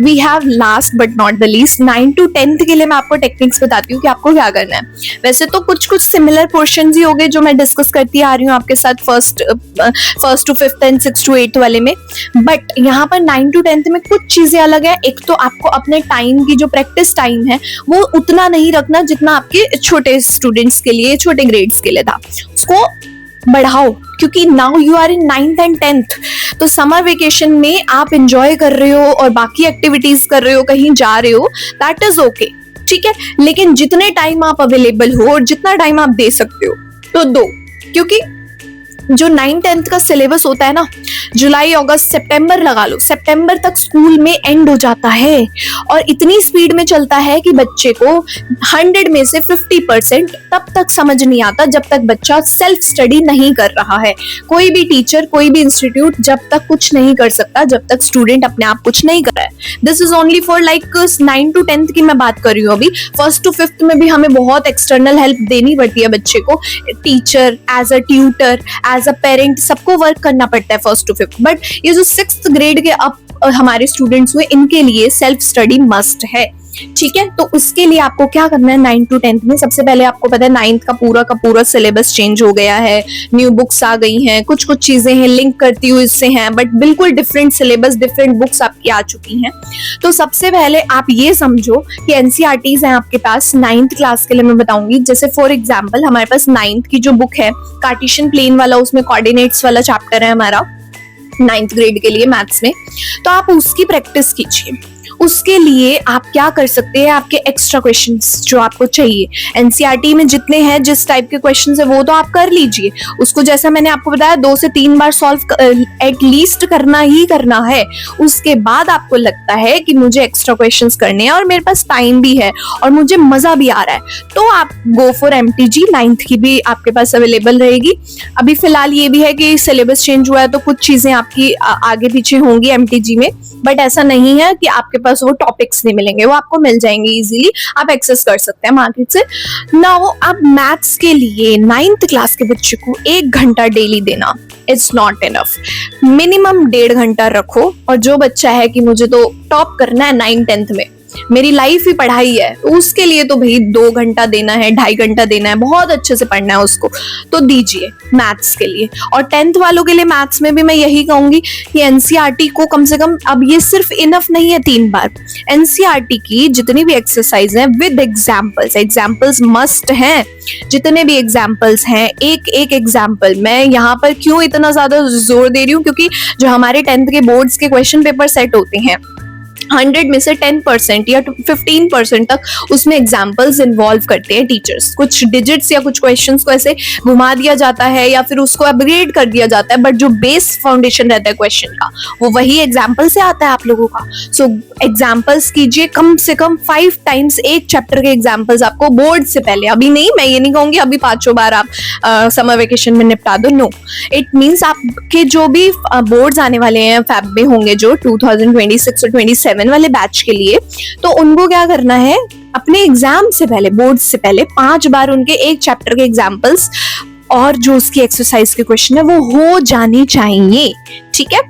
We have last but not the least 9 to 10th के लिए मैं आपको टेक्निक्स बताती हूँ कि आपको क्या करना है। वैसे तो कुछ सिमिलर पोर्शंस ही हो गए जो मैं डिस्कस करती आ रही हूँ आपके साथ first to 5th and 6th to 8th वाले में, बट यहाँ पर 9 to 10th में कुछ चीजें अलग है। एक तो आपको अपने टाइम की जो प्रैक्टिस टाइम है वो उतना नहीं रखना जितना आपके छोटे स्टूडेंट्स के लिए, छोटे ग्रेड्स के लिए था, उसको बढ़ाओ, क्योंकि now you are in 9th and 10th। तो समर वेकेशन में आप एंजॉय कर रहे हो और बाकी एक्टिविटीज कर रहे हो, कहीं जा रहे हो, दैट इज ओके, ठीक है। लेकिन जितने टाइम आप अवेलेबल हो और जितना टाइम आप दे सकते हो तो दो, क्योंकि जो 9th-10th का सिलेबस होता है ना, जुलाई अगस्त सितंबर लगा लो, सितंबर तक स्कूल में एंड हो जाता है और इतनी स्पीड में चलता है कि बच्चे को 100 में से 50% तब तक समझ नहीं आता जब तक बच्चा सेल्फ स्टडी नहीं कर रहा है। कोई भी टीचर, कोई भी इंस्टीट्यूट जब तक कुछ नहीं कर सकता जब तक स्टूडेंट अपने आप कुछ नहीं कर रहा है। This is only for like 9 to 10th की मैं बात कर रही हूँ। अभी 1st to 5th में भी हमें बहुत एक्सटर्नल हेल्प देनी पड़ती है बच्चे को, teacher, as a tutor, as a parent, सबको वर्क करना पड़ता है 1st to 5th। बट ये जो 6th ग्रेड के अब हमारे स्टूडेंट्स हुए, इनके लिए सेल्फ स्टडी मस्ट है, ठीक है। तो उसके लिए आपको क्या करना है 9 to 10th में, सबसे पहले आपको पता है 9th का पूरा सिलेबस चेंज हो गया है, न्यू बुक्स आ गई हैं, कुछ चीजें हैं लिंक करती हुई इससे हैं, बट बिल्कुल डिफरेंट सिलेबस, डिफरेंट बुक्स आपकी आ चुकी हैं। तो सबसे पहले आप ये समझो कि एनसीईआरटीज हैं आपके पास 9th क्लास के लिए। मैं बताऊंगी, जैसे फॉर एग्जाम्पल हमारे पास 9th की जो बुक है कार्टेशियन प्लेन वाला, उसमें कोऑर्डिनेट्स वाला चैप्टर है हमारा 9th ग्रेड के लिए मैथ्स में, तो आप उसकी प्रैक्टिस कीजिए। उसके लिए आप क्या कर सकते हैं, आपके एक्स्ट्रा क्वेश्चंस जो आपको चाहिए एनसीईआरटी में जितने हैं, जिस टाइप के क्वेश्चंस है वो तो आप कर लीजिए। उसको जैसा मैंने आपको बताया 2 से 3 बार सॉल्व एटलीस्ट करना ही करना है। उसके बाद आपको लगता है कि मुझे एक्स्ट्रा क्वेश्चंस करने हैं और मेरे पास टाइम भी है और मुझे मजा भी आ रहा है, तो आप गो फॉर एमटीजी। 9th की भी आपके पास अवेलेबल रहेगी। अभी फिलहाल ये भी है कि सिलेबस चेंज हुआ है तो कुछ चीजें आपकी आगे पीछे होंगी एमटीजी में, बट ऐसा नहीं है कि आपके पास वो टॉपिक्स नहीं मिलेंगे, वो आपको मिल जाएंगे इजीली, आप एक्सेस कर सकते हैं मार्केट से। नाउ अब मैथ्स के लिए 9th क्लास के बच्चे को 1 घंटा डेली देना इट्स नॉट इनफ, मिनिमम 1.5 घंटा रखो। और जो बच्चा है कि मुझे तो टॉप करना है 9th-10th में, मेरी लाइफ ही पढ़ाई है, उसके लिए तो भाई 2 घंटा देना है, 2.5 घंटा देना है, बहुत अच्छे से पढ़ना है उसको, तो दीजिए मैथ्स के लिए। और 10th वालों के लिए मैथ्स में भी मैं यही कहूंगी कि एनसीईआरटी को कम से कम, अब ये सिर्फ इनफ नहीं है 3 बार, एनसीईआरटी की जितनी भी एक्सरसाइज है विद एग्जाम्पल्स मस्ट हैं। जितने भी एग्जाम्पल्स हैं, एक एग्जाम्पल, मैं यहाँ पर क्यों इतना ज्यादा जोर दे रही हूँ, क्योंकि जो हमारे 10th के बोर्ड्स के क्वेश्चन पेपर सेट होते हैं 100 में से 10% या 15% तक उसमें एग्जाम्पल्स इन्वॉल्व करते हैं टीचर्स। कुछ डिजिट्स या कुछ क्वेश्चंस को ऐसे घुमा दिया जाता है या फिर उसको अपग्रेड कर दिया जाता है, बट जो बेस फाउंडेशन रहता है क्वेश्चन का वो वही एग्जाम्पल से आता है आप लोगों का। सो एग्जाम्पल्स कीजिए, कम से कम 5 times एक चैप्टर के एग्जाम्पल्स आपको बोर्ड से पहले, अभी नहीं, मैं ये नहीं कहूंगी अभी 5 बार आप समर वेकेशन में निपटा दो, नो, इट मीन्स आपके जो भी बोर्ड्स आने वाले हैं फैब में होंगे जो 2026 और 27 वाले बैच के लिए, तो उनको क्या करना है, अपने एग्जाम से पहले, बोर्ड से पहले 5 बार उनके एक चैप्टर के एग्जाम्पल्स और जो उसकी एक्सरसाइज के क्वेश्चन है वो हो जाने चाहिए, ठीक है।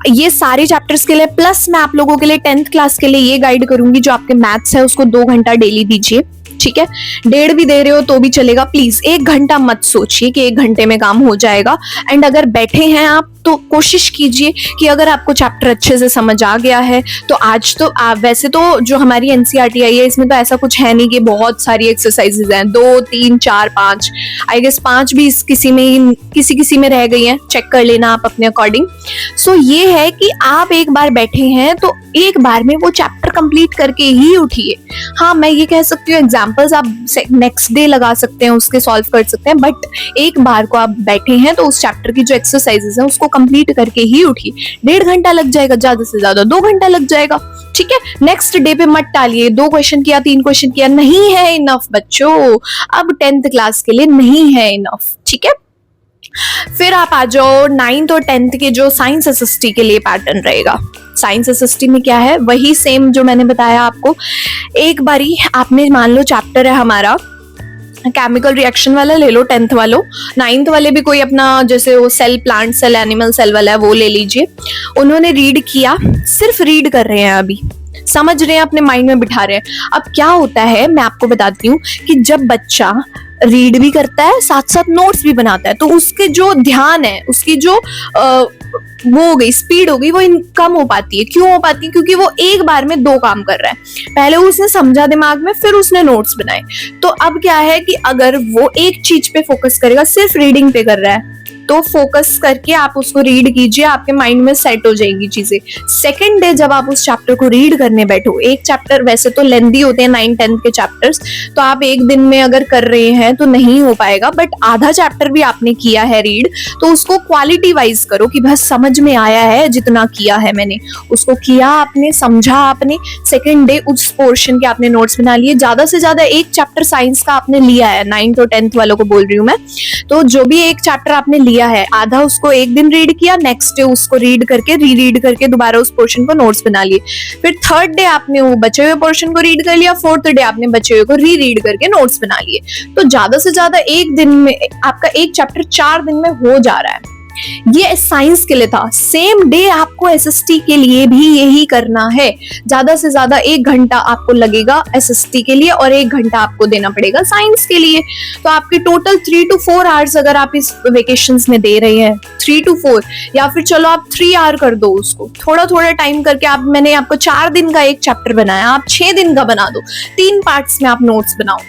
ये सारे चैप्टर्स के लिए, प्लस मैं आप लोगों के लिए 10th क्लास के लिए ये गाइड करूंगी, जो आपके मैथ्स है उसको 2 घंटा डेली दीजिए, ठीक है। 1.5 भी दे रहे हो तो भी चलेगा, प्लीज 1 घंटा मत सोचिए कि 1 घंटे में काम हो जाएगा। एंड अगर बैठे हैं आप तो कोशिश कीजिए कि अगर आपको चैप्टर अच्छे से समझ आ गया है तो आज तो वैसे तो जो हमारी एनसीईआरटी आई है इसमें तो ऐसा कुछ है नहीं कि बहुत सारी एक्सरसाइजेज हैं, 2, 3, 4, 5, आई गेस 5 भी किसी में रह गई हैं, चेक कर लेना आप अपने अकॉर्डिंग। सो ये है कि आप एक बार बैठे हैं तो एक बार में वो चैप्टर कंप्लीट करके ही उठिए। हाँ, मैं ये कह सकती हूँ एग्जाम्पल्स आप नेक्स्ट डे लगा सकते हैं, उसके सॉल्व कर सकते हैं, बट एक बार को आप बैठे हैं तो उस चैप्टर की जो एक्सरसाइजेस हैं उसको कंप्लीट करके ही उठिए। 1.5 घंटा लग जाएगा, ज्यादा से ज्यादा 2 घंटा लग जाएगा, ठीक है। नेक्स्ट डे पे मत टालिए, 2 क्वेश्चन किया, 3 क्वेश्चन किया, नहीं है इनफ बच्चों, अब 10th क्लास के लिए नहीं है इनफ, ठीक है। फिर आप आ जाओ 9th और 10th के जो साइंस एसएसटी के लिए पैटर्न रहेगा। साइंस एसएसटी में क्या है, वही सेम जो मैंने बताया आपको। एक बारी आपने मान लो चैप्टर है हमारा केमिकल रिएक्शन वाला ले लो 10th वालों, 9th वाले भी कोई अपना जैसे वो cell, plant cell, animal cell वाला है वो ले लीजिए। उन्होंने रीड किया, सिर्फ रीड कर रहे हैं, अभी समझ रहे हैं, अपने माइंड में बिठा रहे हैं। अब क्या होता है मैं आपको बताती हूँ कि जब बच्चा रीड भी करता है साथ साथ नोट्स भी बनाता है, तो उसके जो ध्यान है, उसकी जो वो हो गई स्पीड हो गई, वो कम हो पाती है। क्यों हो पाती है? क्योंकि वो एक बार में दो काम कर रहा है, पहले उसने समझा दिमाग में, फिर उसने नोट्स बनाए। तो अब क्या है कि अगर वो एक चीज पे फोकस करेगा, सिर्फ रीडिंग पे कर रहा है, तो फोकस करके आप उसको रीड कीजिए, आपके माइंड में सेट हो जाएगी चीजें। सेकंड डे जब आप उस चैप्टर को रीड करने बैठो, एक चैप्टर वैसे तो लेंदी होते हैं 9 10 के चैप्टर्स, तो आप एक दिन में अगर कर रहे हैं तो नहीं हो पाएगा, बट आधा चैप्टर भी आपने किया है रीड, तो उसको क्वालिटी वाइज करो कि बस समझ में आया है, जितना किया है मैंने उसको किया, आपने समझा, आपने सेकंड डे उस पोर्शन के आपने नोट्स बना लिए। ज्यादा से ज्यादा एक चैप्टर साइंस का आपने लिया है, 9th और 10th वालों को बोल रही हूँ मैं, तो जो भी एक चैप्टर आपने लिया है, आधा उसको एक दिन रीड किया, नेक्स्ट डे उसको रीड करके रीड करके दोबारा उस पोर्शन को नोट्स बना लिए। फिर थर्ड डे आपने वो बचे हुए पोर्शन को रीड कर लिया, फोर्थ डे आपने बचे हुए को रीड करके नोट्स बना लिए। तो ज्यादा से ज्यादा एक दिन में आपका एक चैप्टर 4 दिन में हो जा रहा है। ये साइंस के लिए था। सेम डे आपको एसएसटी के लिए भी यही करना है। ज्यादा से ज्यादा 1 घंटा आपको लगेगा एसएसटी के लिए और 1 घंटा आपको देना पड़ेगा साइंस के लिए। तो आपके टोटल 3 to 4 आवर्स अगर आप इस वेकेशंस में दे रहे हैं, 3 to 4, या फिर चलो आप 3 आवर कर दो उसको, थोड़ा थोड़ा टाइम करके। आप मैंने आपको 4 दिन का एक चैप्टर बनाया, आप 6 दिन का बना दो, 3 पार्ट्स में आप नोट्स बनाओ,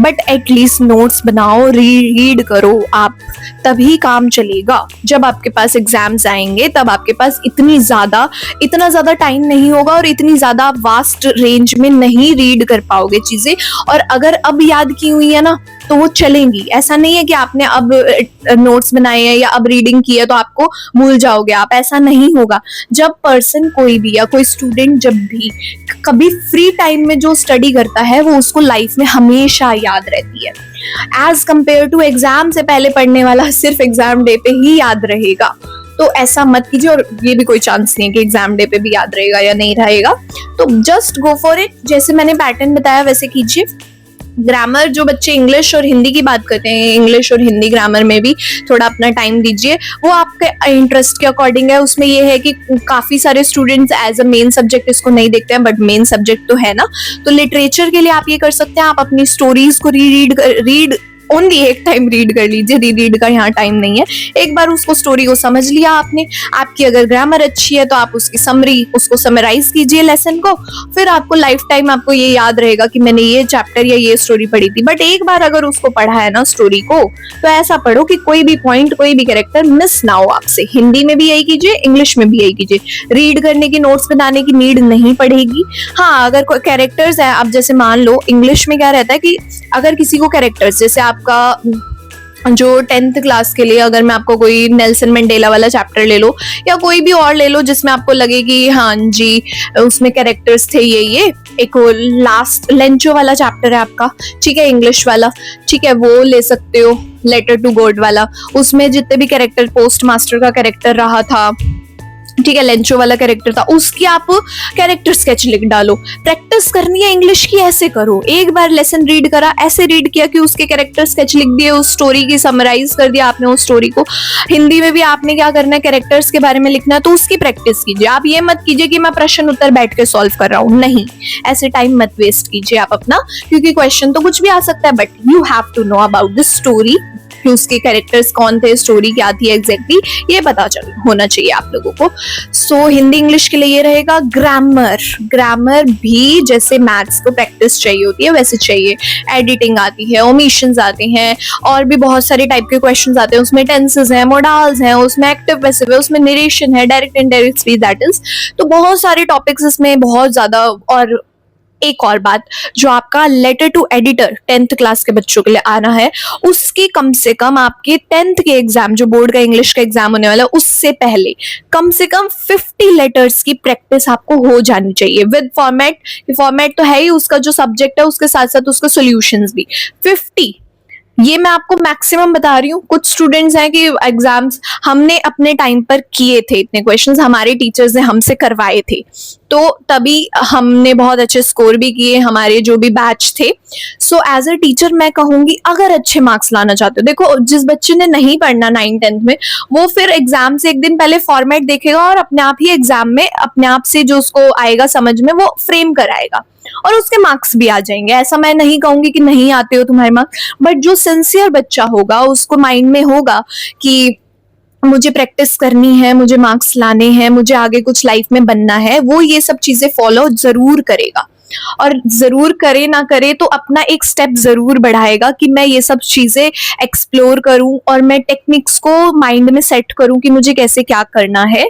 बट एटलीस्ट नोट्स बनाओ, रीड करो आप, तभी काम चलेगा। जब आपके पास एग्जाम्स आएंगे तब आपके पास इतना ज्यादा टाइम नहीं होगा और इतनी ज्यादा वास्ट रेंज में नहीं रीड कर पाओगे चीजें। और अगर अब याद की हुई है ना तो वो चलेंगी। ऐसा नहीं है कि आपने अब नोट्स बनाए हैं या अब रीडिंग की है तो आपको भूल जाओगे आप, ऐसा नहीं होगा। जब पर्सन कोई भी या कोई स्टूडेंट जब भी कभी फ्री टाइम में जो स्टडी करता है वो उसको लाइफ में हमेशा याद रहती है, एज कंपेयर टू एग्जाम से पहले पढ़ने वाला सिर्फ एग्जाम डे पे ही याद रहेगा। तो ऐसा मत कीजिए, और ये भी कोई चांस नहीं है कि एग्जाम डे पे भी याद रहेगा या नहीं रहेगा। तो जस्ट गो फॉर इट, जैसे मैंने पैटर्न बताया वैसे कीजिए। ग्रामर, जो बच्चे इंग्लिश और हिंदी की बात करते हैं, इंग्लिश और हिंदी ग्रामर में भी थोड़ा अपना टाइम दीजिए, वो आपके इंटरेस्ट के अकॉर्डिंग है। उसमें ये है कि काफी सारे students as a main subject इसको नहीं देखते हैं, बट मेन सब्जेक्ट तो है ना। तो लिटरेचर के लिए आप ये कर सकते हैं, आप अपनी स्टोरीज को रीड ओनली एक टाइम रीड कर लीजिए, रीड का यहाँ टाइम नहीं है। एक बार उसको स्टोरी को समझ लिया आपने, आपकी अगर ग्रामर अच्छी है तो आप उसकी समरी, उसको समराइज कीजिए लेसन को, फिर आपको लाइफ टाइम आपको ये याद रहेगा कि मैंने ये चैप्टर या ये स्टोरी पढ़ी थी। बट एक बार अगर उसको पढ़ा है ना स्टोरी को, तो ऐसा पढ़ो कि कोई भी पॉइंट, कोई भी कैरेक्टर मिस ना हो आपसे। हिंदी में भी यही कीजिए, इंग्लिश में भी यही कीजिए। रीड करने की, नोट्स बनाने की नीड नहीं पड़ेगी। हाँ, अगर कोई कैरेक्टर्स है, अब जैसे मान लो इंग्लिश में क्या रहता है कि अगर किसी को कैरेक्टर्स, जैसे आपका जो 10th क्लास के लिए, अगर मैं आपको कोई नेल्सन मंडेला वाला चैप्टर ले लो या कोई भी और ले लो जिसमें आपको लगे कि हाँ जी उसमें कैरेक्टर्स थे ये एक लास्ट लेंचो वाला चैप्टर है आपका, ठीक है, इंग्लिश वाला, ठीक है, वो ले सकते हो। लेटर टू गॉड वाला, उसमें जितने भी कैरेक्टर, पोस्ट मास्टर का कैरेक्टर रहा था, ठीक है, लेंचो वाला कैरेक्टर था, उसकी आप कैरेक्टर स्केच लिख डालो। प्रैक्टिस करनी है इंग्लिश की, ऐसे करो। एक बार लेसन रीड करा, ऐसे रीड किया कि उसके कैरेक्टर स्केच लिख दिए, उस स्टोरी की समराइज कर दिया आपने उस स्टोरी को। हिंदी में भी आपने क्या करना है, कैरेक्टर्स के बारे में लिखना है, तो उसकी प्रैक्टिस कीजिए। आप ये मत कीजिए कि मैं प्रश्न उत्तर बैठ के सॉल्व कर रहा हूँ, नहीं, ऐसे टाइम मत वेस्ट कीजिए आप अपना, क्योंकि क्वेश्चन तो कुछ भी आ सकता है, but you have to know about the story, कि उसके कैरेक्टर्स कौन थे, स्टोरी क्या थी एग्जैक्टली, ये पता चल होना चाहिए आप लोगों को। सो हिंदी इंग्लिश के लिए ये रहेगा। ग्रामर भी जैसे मैथ्स को प्रैक्टिस चाहिए होती है वैसे चाहिए। एडिटिंग आती है, ओमिशंस आते हैं, और भी बहुत सारे टाइप के क्वेश्चंस आते हैं। उसमें टेंसेस हैं, मोडाल्स हैं, उसमें एक्टिव पैसिव है, उसमें नरेशन है, direct indirect speech, that is. तो बहुत सारे टॉपिक्स इसमें बहुत ज्यादा। और एक और बात, जो आपका letter to editor 10th class के बच्चों के लिए आना है, उसकी कम से कम आपके 10th के एग्जाम, जो बोर्ड का इंग्लिश का एग्जाम होने वाला है, उससे पहले कम से कम 50 लेटर्स की प्रैक्टिस आपको हो जानी चाहिए विद फॉर्मेट। फॉर्मेट तो है ही, उसका जो सब्जेक्ट है उसके साथ साथ उसका सॉल्यूशंस भी 50। ये मैं आपको मैक्सिमम बता रही हूँ। कुछ स्टूडेंट्स हैं कि एग्जाम्स हमने अपने टाइम पर किए थे, इतने क्वेश्चंस हमारे टीचर्स ने हमसे करवाए थे, तो तभी हमने बहुत अच्छे स्कोर भी किए, हमारे जो भी बैच थे। सो एज अ टीचर मैं कहूंगी, अगर अच्छे मार्क्स लाना चाहते हो, देखो जिस बच्चे ने नहीं पढ़ना 9th-10th में, वो फिर एग्जाम से एक दिन पहले फॉर्मेट देखेगा और अपने आप ही एग्जाम में अपने आप से जो उसको आएगा समझ में वो फ्रेम कराएगा और उसके मार्क्स भी आ जाएंगे। ऐसा मैं नहीं कहूंगी कि नहीं आते हो तुम्हारे मार्क्स, बट जो सिंसियर बच्चा होगा उसको माइंड में होगा कि मुझे प्रैक्टिस करनी है, मुझे मार्क्स लाने हैं, मुझे आगे कुछ लाइफ में बनना है, वो ये सब चीजें फॉलो जरूर करेगा। और जरूर करे ना करे तो अपना एक स्टेप जरूर बढ़ाएगा कि मैं ये सब चीजें एक्सप्लोर करूं और मैं टेक्निक्स को माइंड में सेट करूं कि मुझे कैसे क्या करना है।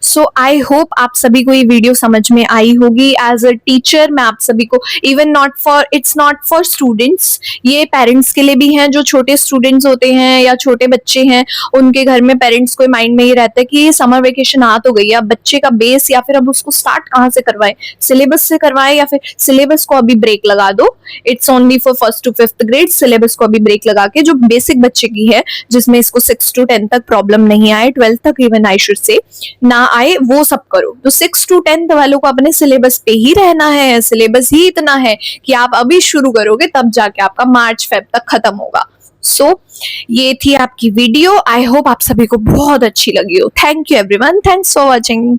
सो आई होप आप सभी को ये वीडियो समझ में आई होगी। एज अ टीचर मैं आप सभी को, even not for, it's not for students, ये पेरेंट्स के लिए भी हैं जो छोटे स्टूडेंट्स होते हैं या छोटे बच्चे हैं, उनके घर में पेरेंट्स को माइंड में ये रहता है कि ये समर वेकेशन आ तो गई है, अब बच्चे का बेस या फिर अब उसको स्टार्ट कहाँ से करवाएं, सिलेबस से करवाएं या फिर सिलेबस को अभी ब्रेक लगा दो। It's only for 1st to 5th grade, syllabus को अभी ब्रेक लगा के जो बेसिक बच्चे की है, जिसमें इसको 6 to 10 तक प्रॉब्लम नहीं आए, 12th तक इवन आई शुड से ना आए, वो सब करो। तो 6 to 10th वालों को अपने सिलेबस पे ही रहना है, सिलेबस ही इतना है कि आप अभी शुरू करोगे तब जाके आपका मार्च फेब तक खत्म होगा। सो ये थी आपकी वीडियो। आई होप आप सभी को बहुत अच्छी लगी हो। Thank you everyone, thanks for watching.